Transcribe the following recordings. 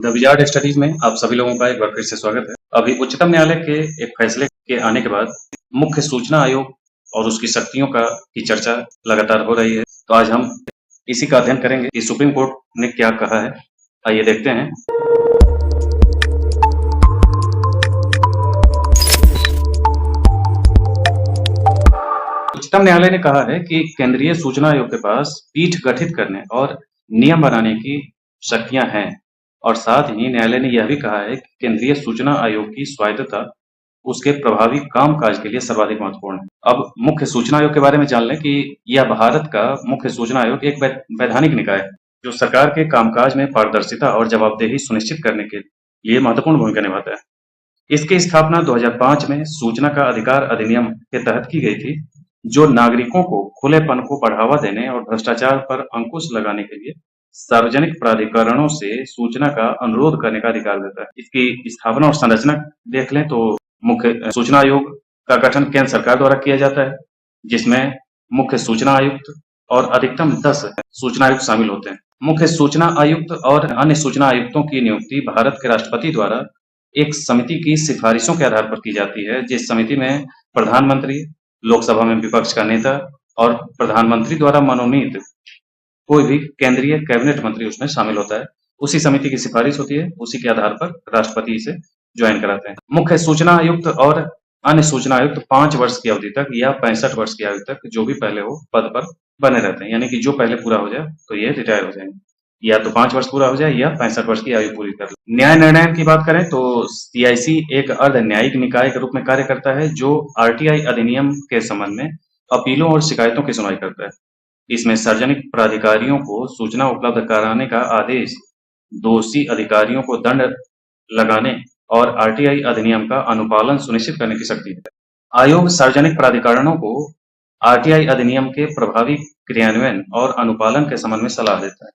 The wizard studies में आप सभी लोगों का एक बार फिर से स्वागत है। अभी उच्चतम न्यायालय के एक फैसले के आने के बाद मुख्य सूचना आयोग और उसकी शक्तियों की चर्चा लगातार हो रही है। तो आज हम इसी का अध्ययन करेंगे कि सुप्रीम कोर्ट ने क्या कहा है। आइए देखते हैं। उच्चतम न्यायालय ने कहा है कि केंद्रीय सूचना आयोग के पास पीठ गठित करने और नियम बनाने की शक्तियां हैं और साथ ही न्यायालय ने यह भी कहा है कि केंद्रीय सूचना आयोग की स्वायत्तता उसके प्रभावी कामकाज के लिए सर्वाधिक महत्वपूर्ण है। अब मुख्य सूचना आयोग के बारे में जान लें कि यह भारत का मुख्य सूचना आयोग एक वैधानिक निकाय है जो सरकार के कामकाज में पारदर्शिता और जवाबदेही सुनिश्चित करने के लिए महत्वपूर्ण भूमिका निभाता है। इसकी स्थापना 2005 में सूचना का अधिकार अधिनियम के तहत की गई थी, जो नागरिकों को खुलेपन को बढ़ावा देने और भ्रष्टाचार पर अंकुश लगाने के लिए सार्वजनिक प्राधिकरणों से सूचना का अनुरोध करने का अधिकार देता है। इसकी स्थापना और संरचना देख लें तो मुख्य सूचना आयोग का गठन केंद्र सरकार द्वारा किया जाता है, जिसमें मुख्य सूचना आयुक्त और अधिकतम 10 सूचना आयुक्त शामिल होते हैं। मुख्य सूचना आयुक्त और अन्य सूचना आयुक्तों की नियुक्ति भारत के राष्ट्रपति द्वारा एक समिति की सिफारिशों के आधार पर की जाती है, जिस समिति में प्रधानमंत्री, लोकसभा में विपक्ष का नेता और प्रधानमंत्री द्वारा मनोनीत कोई भी केंद्रीय कैबिनेट मंत्री उसमें शामिल होता है। उसी समिति की सिफारिश होती है, उसी के आधार पर राष्ट्रपति इसे ज्वाइन कराते हैं। मुख्य सूचना आयुक्त और अन्य सूचना आयुक्त 5 वर्ष की अवधि तक या 65 वर्ष की आयु तक जो भी पहले हो पद पर बने रहते हैं, यानी कि जो पहले पूरा हो जाए तो ये रिटायर हो जाएंगे, या तो 5 वर्ष पूरा हो जाए या 65 वर्ष की आयु पूरी कर ले। न्याय निर्णय की बात करें तो सीआईसी एक अर्ध न्यायिक निकाय के रूप में कार्य करता है, जो आरटीआई अधिनियम के संबंध में अपीलों और शिकायतों की सुनवाई करता है। इसमें सार्वजनिक प्राधिकारियों को सूचना उपलब्ध कराने का आदेश, दोषी अधिकारियों को दंड लगाने और आरटीआई अधिनियम का अनुपालन सुनिश्चित करने की शक्ति है। आयोग सार्वजनिक प्राधिकरणों को आरटीआई अधिनियम के प्रभावी क्रियान्वयन और अनुपालन के संबंध में सलाह देता है।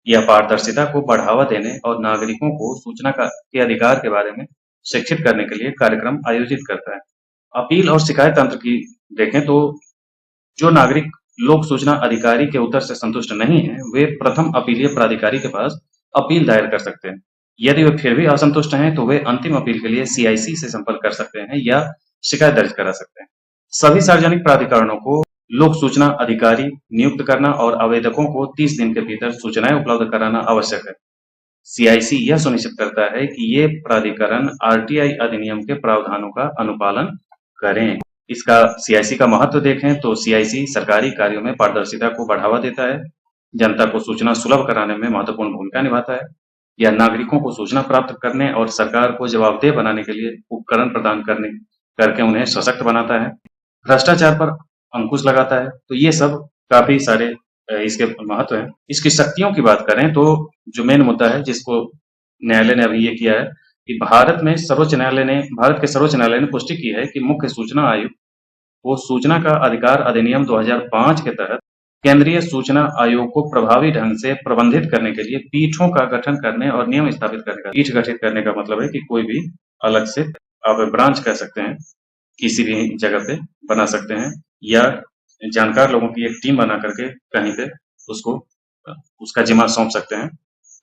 यह पारदर्शिता को बढ़ावा देने और नागरिकों को सूचना के अधिकार के बारे में शिक्षित करने के लिए कार्यक्रम आयोजित करता है। अपील और शिकायत तंत्र की देखें तो जो नागरिक लोक सूचना अधिकारी के उत्तर से संतुष्ट नहीं है, वे प्रथम अपीलीय प्राधिकारी के पास अपील दायर कर सकते हैं। यदि वे फिर भी असंतुष्ट हैं तो वे अंतिम अपील के लिए सीआईसी से संपर्क कर सकते हैं या शिकायत दर्ज करा सकते हैं। सभी सार्वजनिक प्राधिकरणों को लोक सूचना अधिकारी नियुक्त करना और आवेदकों को 30 दिन के भीतर सूचनाएं उपलब्ध कराना आवश्यक है। सीआईसी यह सुनिश्चित करता है कि ये प्राधिकरण आरटीआई अधिनियम के प्रावधानों का अनुपालन करें। इसका सीआईसी का महत्व देखें तो सीआईसी सरकारी कार्यों में पारदर्शिता को बढ़ावा देता है, जनता को सूचना सुलभ कराने में महत्वपूर्ण भूमिका निभाता है, यह नागरिकों को सूचना प्राप्त करने और सरकार को जवाबदेह बनाने के लिए उपकरण प्रदान करके उन्हें सशक्त बनाता है, भ्रष्टाचार पर अंकुश लगाता है। तो ये सब काफी सारे इसके महत्व है। इसकी शक्तियों की बात करें तो जो मेन मुद्दा है जिसको न्यायालय ने अभी ये किया है कि भारत के सर्वोच्च न्यायालय ने पुष्टि की है कि मुख्य सूचना आयुक्त को सूचना का अधिकार अधिनियम 2005 के तहत केंद्रीय सूचना आयोग को प्रभावी ढंग से प्रबंधित करने के लिए पीठों का गठन करने और नियम स्थापित करने का। पीठ गठित करने का मतलब है कि कोई भी अलग से आप ब्रांच कह सकते हैं, किसी भी जगह पे बना सकते हैं, या जानकार लोगों की एक टीम बना करके कहीं पे उसका जिम्मा सौंप सकते हैं।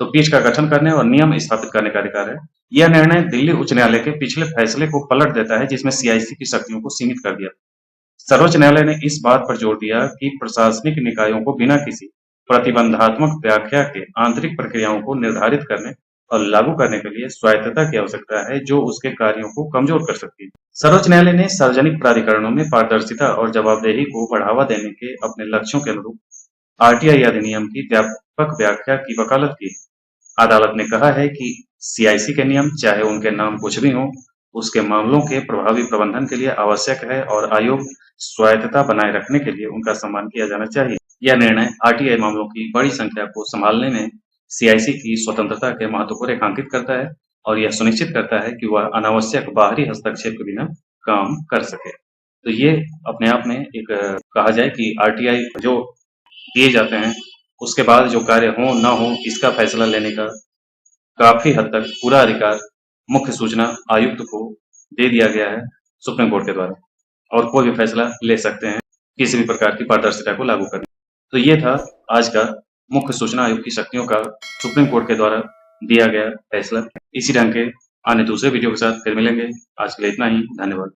तो पीठ का गठन करने और नियम स्थापित करने का अधिकार है। यह निर्णय दिल्ली उच्च न्यायालय के पिछले फैसले को पलट देता है, जिसमें सीआईसी की शक्तियों को सीमित कर दिया। सर्वोच्च न्यायालय ने इस बात पर जोर दिया कि प्रशासनिक निकायों को बिना किसी प्रतिबंधात्मक व्याख्या के आंतरिक प्रक्रियाओं को निर्धारित करने और लागू करने के लिए स्वायत्तता की आवश्यकता है, जो उसके कार्यों को कमजोर कर सकती है। सर्वोच्च न्यायालय ने सार्वजनिक प्राधिकरणों में पारदर्शिता और जवाबदेही को बढ़ावा देने के अपने लक्ष्यों के अनुरूप आरटीआई अधिनियम की व्यापक व्याख्या की वकालत की। अदालत ने कहा है कि सीआईसी के नियम, चाहे उनके नाम कुछ भी हों, उसके मामलों के प्रभावी प्रबंधन के लिए आवश्यक है और आयोग स्वायत्तता बनाए रखने के लिए उनका सम्मान किया जाना चाहिए। यह निर्णय आरटीआई मामलों की बड़ी संख्या को संभालने में सीआईसी की स्वतंत्रता के महत्व को रेखांकित करता है और यह सुनिश्चित करता है कि वह अनावश्यक बाहरी हस्तक्षेप के बिना काम कर सके। तो ये अपने आप में एक कहा जाए कि आरटीआई जो दिए जाते हैं उसके बाद जो कार्य हो ना हो, इसका फैसला लेने का काफी हद तक पूरा अधिकार मुख्य सूचना आयुक्त को दे दिया गया है सुप्रीम कोर्ट के द्वारा, और कोई भी फैसला ले सकते हैं किसी भी प्रकार की पारदर्शिता को लागू करने। तो ये था आज का मुख्य सूचना आयोग की शक्तियों का सुप्रीम कोर्ट के द्वारा दिया गया फैसला। इसी ढंग के अन्य दूसरे वीडियो के साथ फिर मिलेंगे। आज के लिए इतना ही। धन्यवाद।